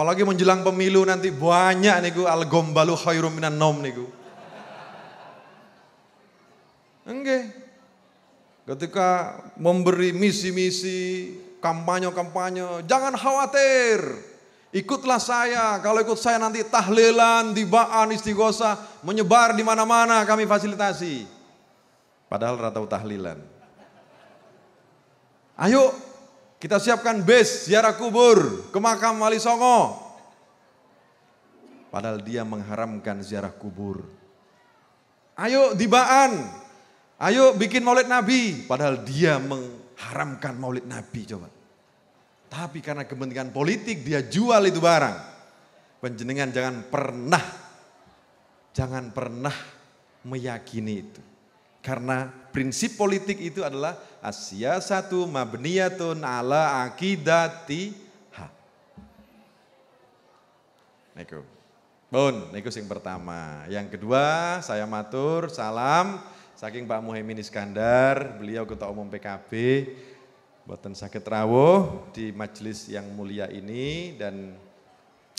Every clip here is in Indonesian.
Apalagi menjelang pemilu nanti banyak niku al-gombalu khairum minan nom niku. Enggak. Ketika memberi misi-misi, kampanye-kampanye, jangan khawatir. Ikutlah saya, kalau ikut saya nanti tahlilan, tibaan, istighosah, menyebar di mana-mana kami fasilitasi. Padahal ratau tahlilan. Ayo kita siapkan base ziarah kubur ke makam Wali Songo. Padahal dia mengharamkan ziarah kubur. Ayo tibaan, ayo bikin maulid Nabi. Padahal dia mengharamkan maulid Nabi coba. Tapi karena kepentingan politik dia jual itu barang. Panjenengan jangan pernah meyakini itu. Karena prinsip politik itu adalah as-siyasatu mabniyatun ala aqidatiha. Niku. Pun, niku sing pertama. Yang kedua, saya matur salam saking Pak Muhaimin Iskandar, beliau Ketua Umum PKB. Boten sakit rawuh di majelis yang mulia ini dan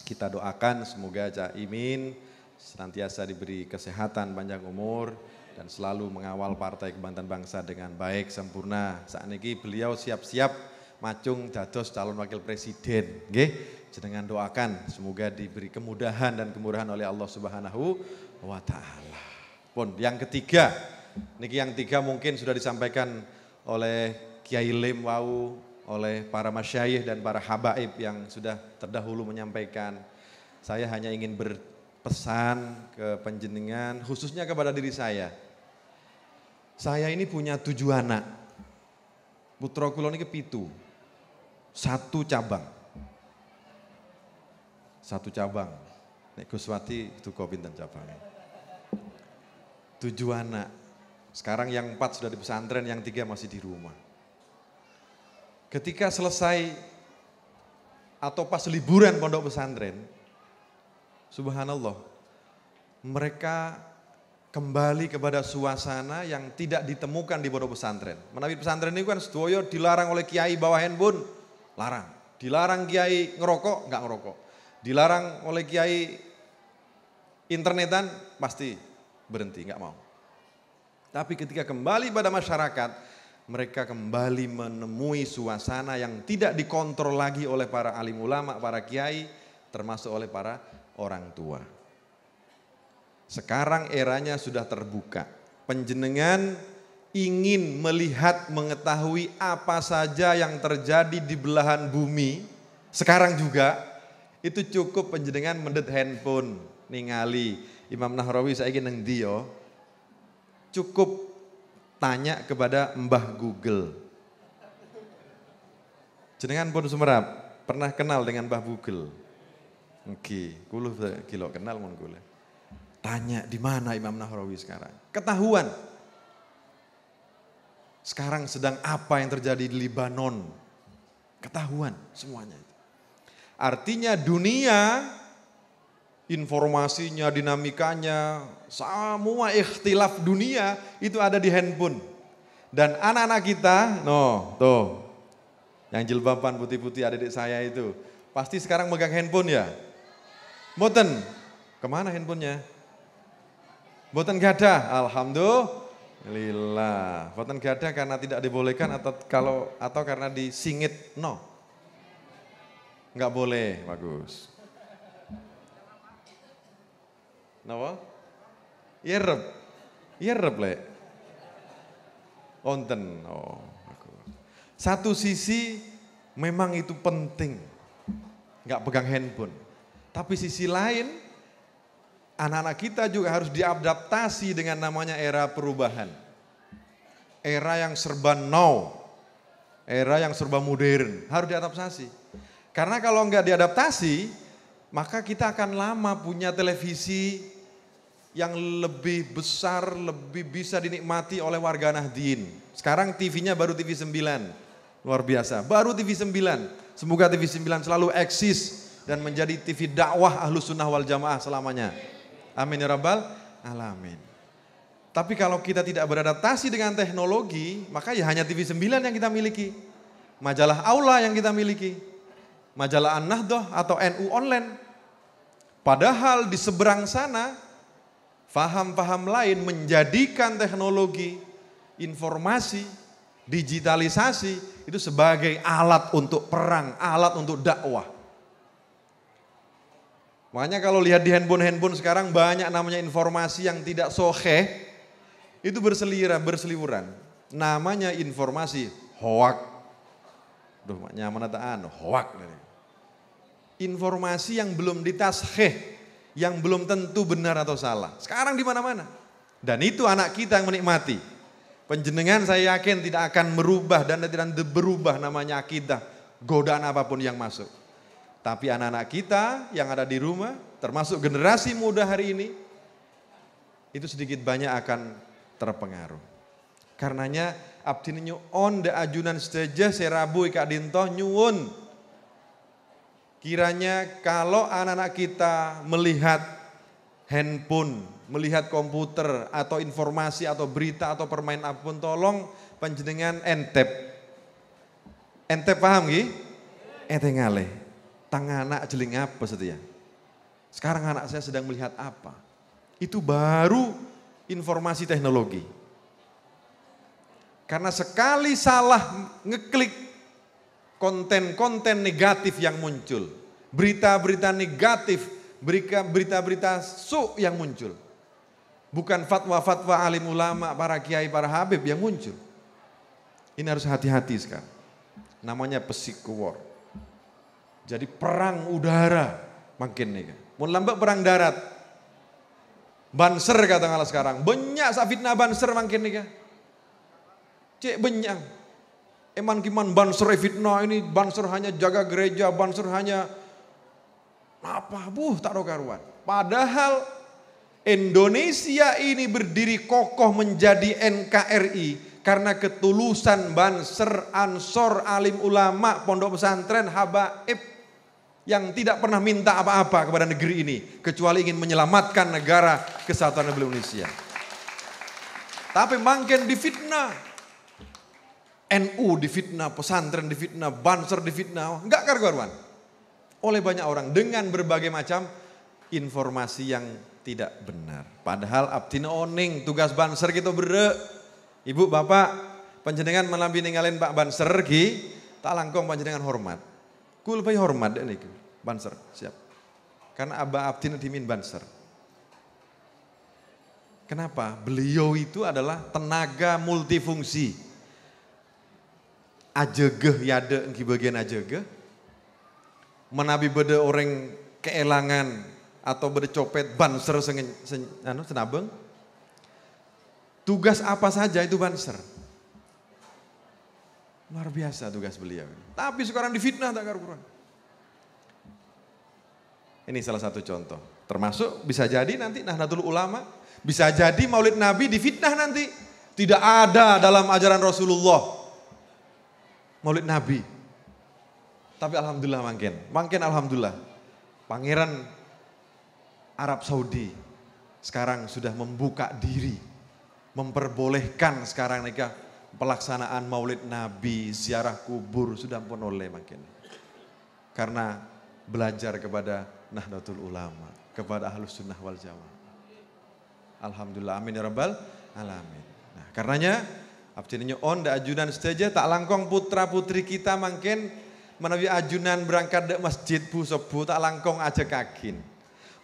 kita doakan semoga Cak Imin senantiasa diberi kesehatan panjang umur dan selalu mengawal Partai Kebangkitan Bangsa dengan baik sempurna. Saat ini beliau siap-siap macung dados calon wakil presiden. Nggih, jenengan doakan semoga diberi kemudahan dan kemurahan oleh Allah Subhanahu wa taala. Pun yang ketiga, niki yang tiga mungkin sudah disampaikan oleh Kiai Lim wau, oleh para masyayikh dan para habaib yang sudah terdahulu menyampaikan. Saya hanya ingin berpesan ke panjenengan, khususnya kepada diri saya. Saya ini punya 7 anak. Putra kula niki 7. 1 cabang. 1 cabang. Nek Guswati duka pinten cabangnya. 7 anak. Sekarang yang 4 sudah di pesantren, yang 3 masih di rumah. Ketika selesai atau pas liburan pondok pesantren, subhanallah, mereka kembali kepada suasana yang tidak ditemukan di pondok pesantren. Menawi pesantren ini kan sedoyo dilarang oleh kiai bawa handphone, larang. Dilarang kiai ngerokok, enggak ngerokok. Dilarang oleh kiai internetan, pasti berhenti, enggak mau. Tapi ketika kembali pada masyarakat, mereka kembali menemui suasana yang tidak dikontrol lagi oleh para alim ulama, para kiai, termasuk oleh para orang tua. Sekarang eranya sudah terbuka. Panjenengan ingin melihat, mengetahui apa saja yang terjadi di belahan bumi, sekarang juga, itu cukup panjenengan mendet handphone, ningali Imam Nahrawi saiki nang ndi yo. Cukup tanya kepada Mbah Google. Jenengan pun sumerap, pernah kenal dengan Mbah Google? Oke, kula kilo kenal mun kula. Tanya di mana Imam Nahrawi sekarang? Ketahuan. Sekarang sedang apa yang terjadi di Libanon? Ketahuan semuanya. Artinya dunia, informasinya, dinamikanya, semua ikhtilaf dunia itu ada di handphone. Dan anak-anak kita, tuh, yang jilbaban putih-putih adik saya itu, pasti sekarang megang handphone ya? Mboten, kemana handphonenya? Mboten gadah, alhamdulillah. Mboten gadah karena tidak dibolehkan atau karena disingit, no. Enggak boleh, bagus. Napa? Yerep lek. Onten. Oh, bagus. Satu sisi memang itu penting. Enggak pegang handphone. Tapi sisi lain anak-anak kita juga harus diadaptasi dengan namanya era perubahan. Era yang serba now. Era yang serba modern, harus diadaptasi. Karena kalau enggak diadaptasi, maka kita akan lama punya televisi yang lebih besar, lebih bisa dinikmati oleh warga Nahdien. Sekarang TV-nya baru TV 9, luar biasa. Baru TV 9, semoga TV 9 selalu eksis dan menjadi TV dakwah Ahlus Sunnah wal Jamaah selamanya. Amin ya rabbal alamin. Tapi kalau kita tidak beradaptasi dengan teknologi, maka ya hanya TV 9 yang kita miliki. Majalah Aula yang kita miliki. majalah An-Nahdhah atau NU online. Padahal di seberang sana, faham-faham lain menjadikan teknologi, informasi, digitalisasi itu sebagai alat untuk perang, alat untuk dakwah. Makanya kalau lihat di handphone sekarang banyak namanya informasi yang tidak sahih, itu berseliweran. Namanya informasi hoak. Duh, nyaman ataan, hoak. Informasi yang belum ditashih, yang belum tentu benar atau salah. Sekarang di mana-mana. Dan itu anak kita yang menikmati. Penjenengan saya yakin tidak akan merubah dan tidak berubah namanya akidah, godaan apapun yang masuk. Tapi anak-anak kita yang ada di rumah, termasuk generasi muda hari ini, itu sedikit banyak akan terpengaruh. Karenanya abdi nyuwun de ajunan seteja serabu ika dintoh nyuwun. Kiranya kalau anak-anak kita melihat handphone, melihat komputer atau informasi atau berita atau permainan apapun, tolong panjenengan entep. Entep paham nggih? Ente ngalih. Tangan anak jeling apa setia? Sekarang anak saya sedang melihat apa? Itu baru informasi teknologi. Karena sekali salah ngeklik konten-konten negatif yang muncul, berita-berita negatif, berita-berita su yang muncul. Bukan fatwa-fatwa alim ulama, para kiai, para habib yang muncul. Ini harus hati-hati sekarang. Namanya psycho war. Jadi perang udara makin nih. Mau lambat perang darat. Banser kata ngalah sekarang. Banyak sak fitnah banser makin nih. Cek banyak. Eman kiman banser fitnah ini, banser hanya jaga gereja, banser hanya apa tak ada karuan. Padahal Indonesia ini berdiri kokoh menjadi NKRI karena ketulusan banser, ansor, alim ulama, pondok pesantren, habaib yang tidak pernah minta apa-apa kepada negeri ini kecuali ingin menyelamatkan negara kesatuan Republik Indonesia. Tapi makin difitnah, NU difitnah, pesantren difitnah, banser difitnah, enggak karuan oleh banyak orang dengan berbagai macam informasi yang tidak benar. Padahal abdina oning tugas banser gitu bere. Ibu bapak panjenengan melambi ninggalin Pak Banser ki, tak langkong panjenengan hormat. Kul bayi hormat deh nih Banser siap. Karena abah abdina dimin Banser. Kenapa? Beliau itu adalah tenaga multifungsi. Ajegeh yade engki bagian ajegeh. Menabi bede orang keelangan atau bede copet Banser senabeng. Tugas apa saja itu Banser. Luar biasa tugas beliau. Tapi sekarang difitnah tak karuan. Ini salah satu contoh. Termasuk bisa jadi nanti Nahdlatul Ulama, bisa jadi Maulid Nabi difitnah nanti. Tidak ada dalam ajaran Rasulullah Maulid Nabi. Tapi alhamdulillah makin alhamdulillah. Pangeran Arab Saudi sekarang sudah membuka diri, memperbolehkan sekarang nikah pelaksanaan Maulid Nabi, ziarah kubur sudah pun oleh makin. Karena belajar kepada Nahdlatul Ulama, kepada Ahlus Sunnah wal Jamaah. Alhamdulillah, amin ya rabbal alamin. Nah, karenanya abdine on da ajunan seteja tak langkong putra putri kita makin menawi ajunan berangkat dek masjid bu sebu tak langkong aja kakin.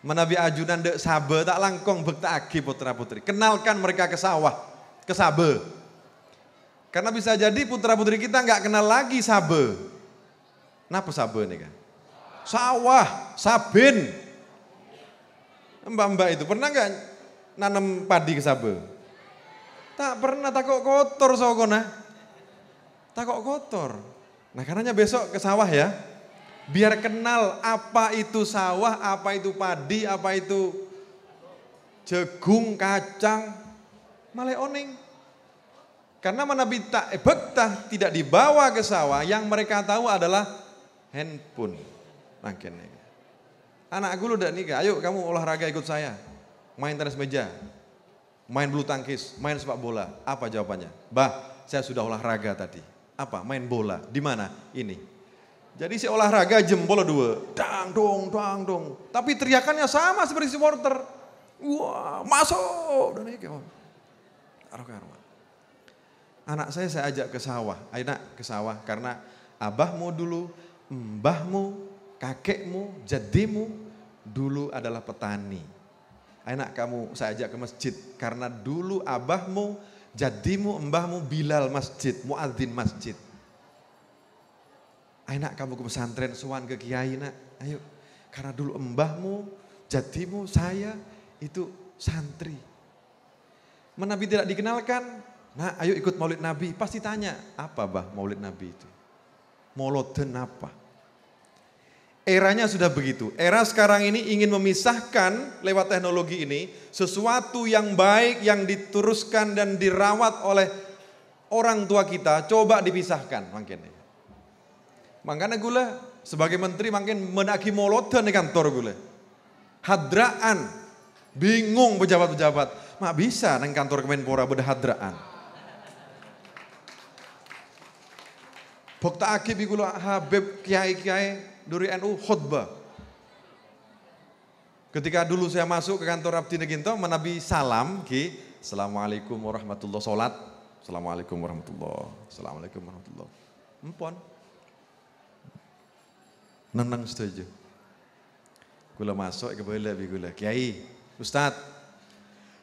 Menawi ajunan dek sabe tak langkong bekta agi putra putri. Kenalkan mereka ke sawah, ke sabe. Karena bisa jadi putra putri kita nggak kenal lagi sabe. Napa sabe nih kan? Sawah, sabin. Mbak-mbak itu pernah nggak nanam padi ke sabe? Tak pernah, takut kotor sokona. Takut kotor. Nah karenanya besok ke sawah ya. Biar kenal apa itu sawah, apa itu padi, apa itu jagung, kacang, malah oning. Karena Nabi bektah tidak dibawa ke sawah, yang mereka tahu adalah handphone. Makin anak gue udah nikah, ayo kamu olahraga ikut saya. Main tenis meja, main bulu tangkis, main sepak bola. Apa jawabannya? Bah, saya sudah olahraga tadi. Apa? Main bola. Di mana? Ini. Jadi si olahraga jempol dua, dang dong. Tapi teriakannya sama seperti supporter. Wah, masuk. Dan ini anak saya ajak ke sawah. Ayo nak ke sawah karena abahmu dulu, mbahmu, kakekmu, jadimu dulu adalah petani. Ayo nak kamu saya ajak ke masjid karena dulu abahmu, jadimu, mbahmu Bilal masjid, muadzin masjid. Ayo nak kamu ke pesantren, suan ke kiai nak, ayo. Karena dulu mbahmu, jadimu, saya itu santri. Nabi tidak dikenalkan, nah ayo ikut maulid Nabi. Pasti tanya, apa bah maulid Nabi itu? Mauloden apa? Eranya sudah begitu. Era sekarang ini ingin memisahkan lewat teknologi ini sesuatu yang baik yang diteruskan dan dirawat oleh orang tua kita, coba dipisahkan makin. Makanya gula sebagai menteri makin menaki molodan di kantor gula. Hadraan, bingung pejabat-pejabat. Mak bisa neng kantor Kemenpora beda hadraan. Bokta akib gula Habib kiai-kiai dari NU khutbah. Ketika dulu saya masuk ke kantor Abdi Neginto menabi salam ki, Assalamualaikum warahmatullahi sholat. Assalamualaikum warahmatullahi. Assalamualaikum warahmatullahi. Empon. Nenang setuju. Gula masuk ke bala gula. Kiai, Ustadz,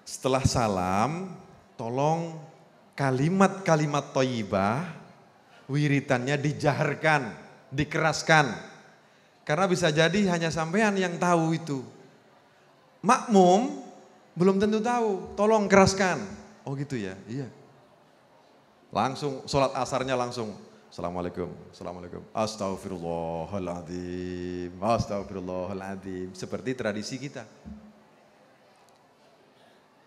setelah salam, tolong kalimat-kalimat thayyibah, wiritannya dijaharkan, dikeraskan. Karena bisa jadi hanya sampean yang tahu itu. Makmum belum tentu tahu, tolong keraskan. Oh gitu ya, iya. Langsung sholat asarnya langsung. Assalamualaikum, Assalamualaikum, Astagfirullahaladzim, Astagfirullahaladzim. Seperti tradisi kita.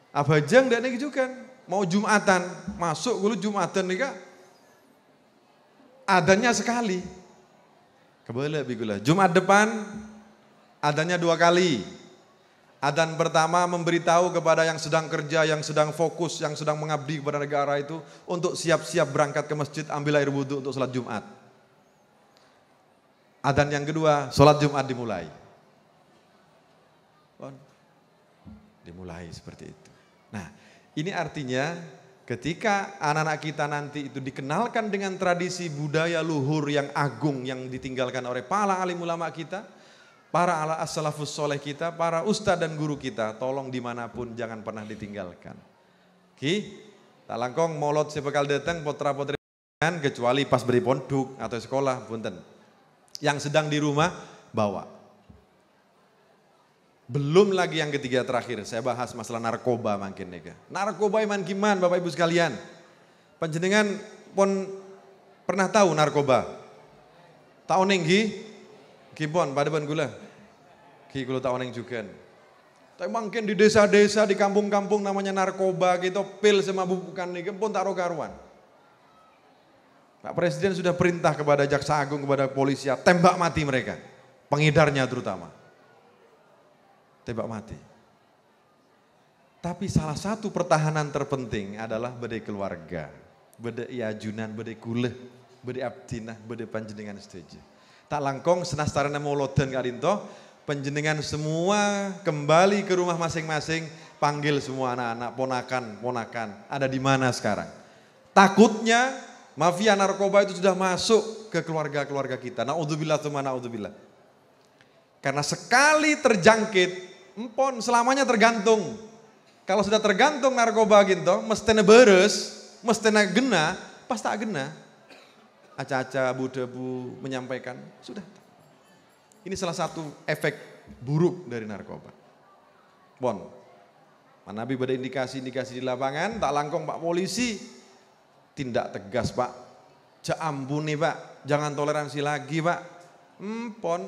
Abajang dan ini juga mau Jumatan, masuk dulu Jumatan nih kak. Adanya sekali. Kebelah bigulah. Jumat depan adanya 2 kali. Adzan pertama memberitahu kepada yang sedang kerja, yang sedang fokus, yang sedang mengabdi kepada negara itu untuk siap-siap berangkat ke masjid ambil air wudhu untuk sholat Jumat. Adzan yang kedua, sholat Jumat dimulai. Dimulai seperti itu. Nah, ini artinya ketika anak-anak kita nanti itu dikenalkan dengan tradisi budaya luhur yang agung yang ditinggalkan oleh para alim ulama kita, para as-salafus soleh kita, para ustadz dan guru kita, tolong dimanapun jangan pernah ditinggalkan. Tak langkong molot sebekal datang potra-potri kecuali pas beri pondok atau sekolah, punten. Yang sedang di rumah, bawa. Belum lagi yang ketiga terakhir, saya bahas masalah narkoba makin nih. Narkoba iman giman Bapak Ibu sekalian. Panjenengan pun pernah tahu narkoba? Tahu nenggi? Kipon, pada ban gula. Ki gula tak oneng juga. Tapi mungkin di desa-desa, di kampung-kampung namanya narkoba gitu, pil sama bubukan nih, pun tak karuan. Pak Presiden sudah perintah kepada Jaksa Agung, kepada polisi, tembak mati mereka. Pengedarnya terutama. Tembak mati. Tapi salah satu pertahanan terpenting adalah bedai keluarga. Bedai iajunan, bedai guleh, bedai abdinah, bedai panjenengan setuju. Tak langkong senastarana maulodan karinto, panjenengan semua kembali ke rumah masing-masing, panggil semua anak-anak, ponakan, ada di mana sekarang. Takutnya mafia narkoba itu sudah masuk ke keluarga-keluarga kita. Na'udzubillah tsumma na'udzubillah. Karena sekali terjangkit, empon selamanya tergantung. Kalau sudah tergantung narkoba gitu, mestine beres, mestine gena, pas tak gena. Aca-aca bu-debu menyampaikan, sudah. Ini salah satu efek buruk dari narkoba. Bon, Nabi pada indikasi-indikasi di lapangan, tak langkong Pak Polisi, tindak tegas Pak, ampuni Pak, jangan toleransi lagi Pak. Pon,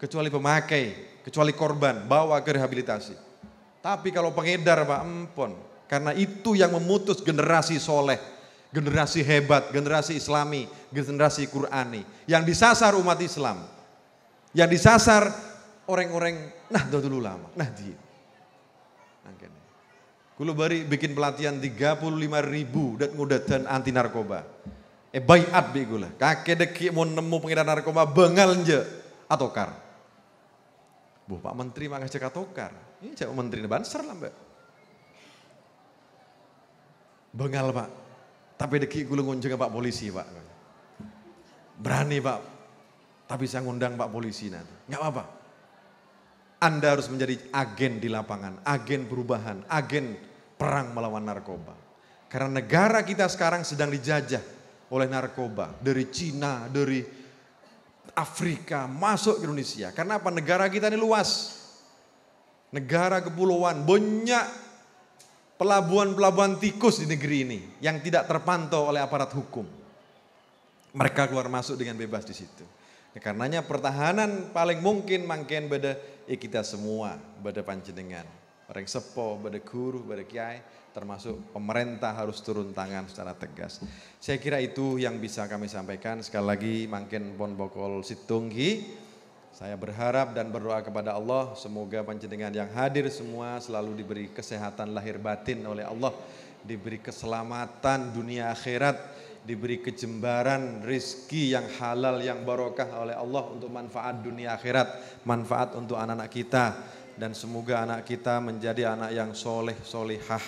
kecuali pemakai, kecuali korban, bawa ke rehabilitasi. Tapi kalau pengedar Pak, pon, karena itu yang memutus generasi soleh. Generasi hebat, generasi islami, generasi Qur'ani. Yang disasar umat Islam. Yang disasar orang-orang, nah dulu lama, nah dia. Kulo bari bikin pelatihan 35.000 dan ngudadan anti narkoba. Bayat bigula. Kakek deki mau nemu pengedar narkoba bengal nje atokar. Bu Pak Menteri mah ngajak atokar. Ini cak Menteri banser lah mbak. Bengal Pak. Tapi deki gula ngunjung Pak polisi Pak. Berani Pak. Tapi saya ngundang Pak polisi nanti. Nggak apa-apa. Anda harus menjadi agen di lapangan, agen perubahan, agen perang melawan narkoba. Karena negara kita sekarang sedang dijajah oleh narkoba. Dari Cina, dari Afrika, masuk ke Indonesia. Karena apa? Negara kita ini luas. Negara kepulauan, banyak pelabuhan-pelabuhan tikus di negeri ini yang tidak terpantau oleh aparat hukum. Mereka keluar masuk dengan bebas di situ. Karenanya pertahanan paling mungkin makin beda kita semua, beda panjenengan. Orang sepo, beda guru, beda kiai, termasuk pemerintah harus turun tangan secara tegas. Saya kira itu yang bisa kami sampaikan. Sekali lagi makin pon bokol situnghi. Saya berharap dan berdoa kepada Allah semoga panjenengan yang hadir semua selalu diberi kesehatan lahir batin oleh Allah, diberi keselamatan dunia akhirat, diberi kejembaran rizki yang halal yang barokah oleh Allah untuk manfaat dunia akhirat, manfaat untuk anak-anak kita, dan semoga anak kita menjadi anak yang soleh solehah,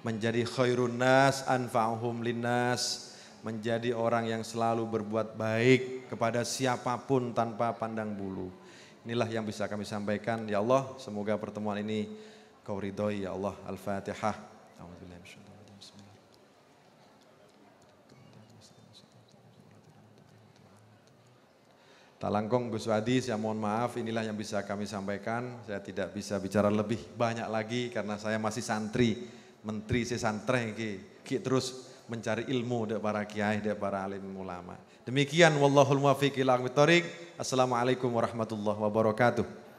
menjadi khairun nas anfa'uhum linnas, menjadi orang yang selalu berbuat baik kepada siapapun tanpa pandang bulu. Inilah yang bisa kami sampaikan. Ya Allah, semoga pertemuan ini Kau ridhoi ya Allah. Al-Fatihah. Talangkong Gus Wadi, saya mohon maaf, inilah yang bisa kami sampaikan. Saya tidak bisa bicara lebih banyak lagi karena saya masih santri, menteri saya santri ki terus mencari ilmu dari para kiai, dari para alim ulama. Demikian wallahul muwaffiq ila aqwamit thoriq. Assalamualaikum warahmatullahi wabarakatuh.